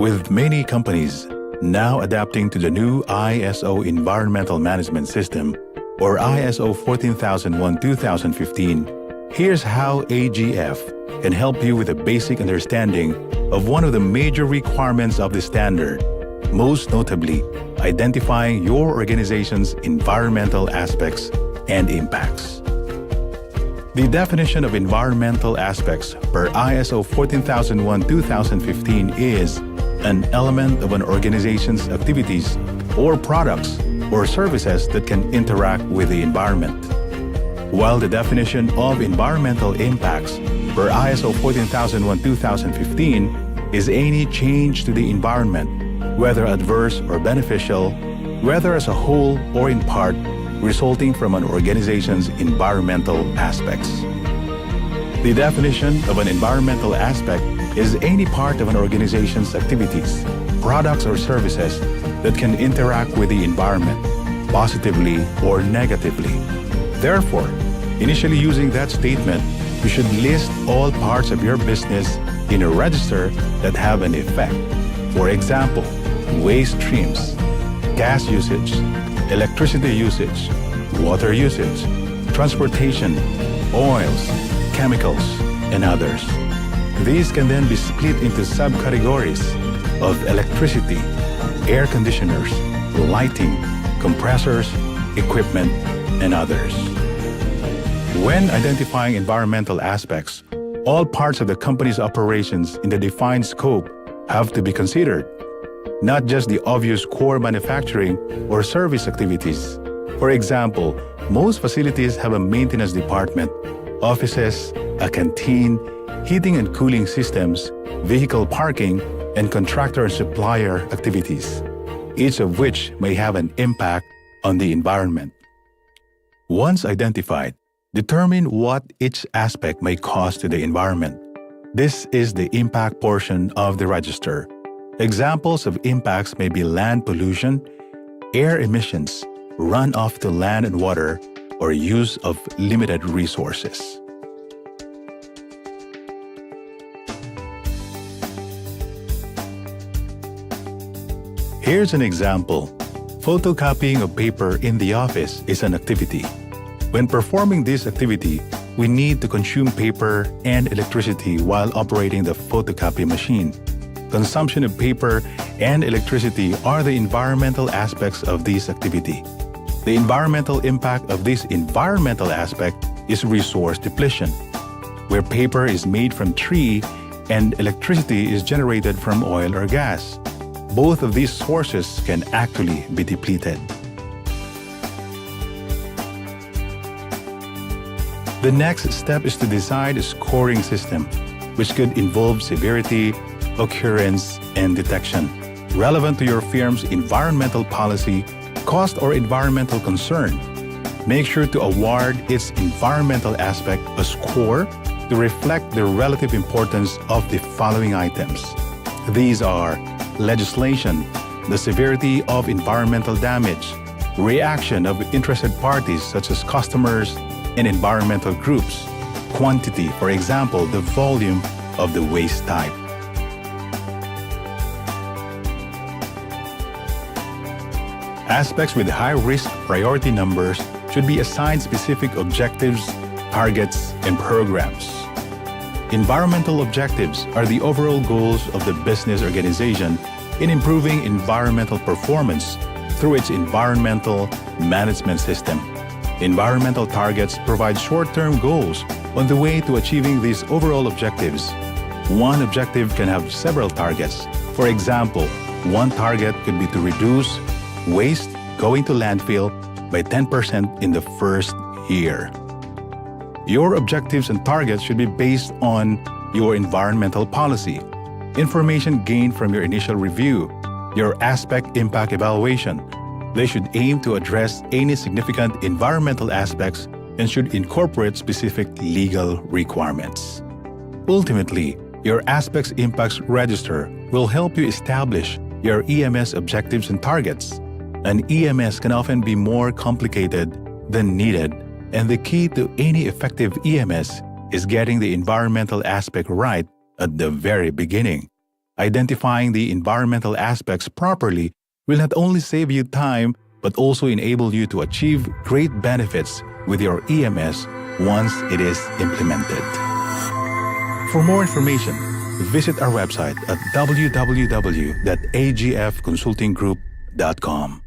With many companies now adapting to the new ISO Environmental Management System, or ISO 14001:2015, here's how AGF can help you with a basic understanding of one of the major requirements of the standard, most notably identifying your organization's environmental aspects and impacts. The definition of environmental aspects per ISO 14001:2015 is an element of an organization's activities or products or services that can interact with the environment. While the definition of environmental impacts per ISO 14001:2015 is any change to the environment, whether adverse or beneficial, whether as a whole or in part, resulting from an organization's environmental aspects. The definition of an environmental aspect is any part of an organization's activities, products, or services that can interact with the environment, positively or negatively. Therefore, initially using that statement, you should list all parts of your business in a register that have an effect. For example, waste streams, gas usage, electricity usage, water usage, transportation, oils, chemicals, and others. These can then be split into subcategories of electricity, air conditioners, lighting, compressors, equipment, and others. When identifying environmental aspects, all parts of the company's operations in the defined scope have to be considered, not just the obvious core manufacturing or service activities. For example, most facilities have a maintenance department, offices, a canteen, heating and cooling systems, vehicle parking, and contractor and supplier activities, each of which may have an impact on the environment. Once identified, determine what each aspect may cause to the environment. This is the impact portion of the register. Examples of impacts may be land pollution, air emissions, runoff to land and water, or use of limited resources. Here's an example. Photocopying of paper in the office is an activity. When performing this activity, we need to consume paper and electricity while operating the photocopy machine. Consumption of paper and electricity are the environmental aspects of this activity. The environmental impact of this environmental aspect is resource depletion, where paper is made from tree and electricity is generated from oil or gas. Both of these sources can actually be depleted. The next step is to decide a scoring system, which could involve severity, occurrence, and detection, relevant to your firm's environmental policy, cost, or environmental concern. Make sure to award its environmental aspect a score to reflect the relative importance of the following items. These are legislation, the severity of environmental damage, reaction of interested parties such as customers and environmental groups, quantity, for example, the volume of the waste type. Aspects with high-risk priority numbers should be assigned specific objectives, targets, and programs. Environmental objectives are the overall goals of the business organization in improving environmental performance through its environmental management system. Environmental targets provide short-term goals on the way to achieving these overall objectives. One objective can have several targets. For example, one target could be to reduce waste going to landfill by 10% in the first year. Your objectives and targets should be based on your environmental policy, information gained from your initial review, your aspect impact evaluation. They should aim to address any significant environmental aspects and should incorporate specific legal requirements. Ultimately, your aspects impacts register will help you establish your EMS objectives and targets. An EMS can often be more complicated than needed, and the key to any effective EMS is getting the environmental aspect right at the very beginning. Identifying the environmental aspects properly will not only save you time but also enable you to achieve great benefits with your EMS once it is implemented. For more information, visit our website at www.agfconsultinggroup.com.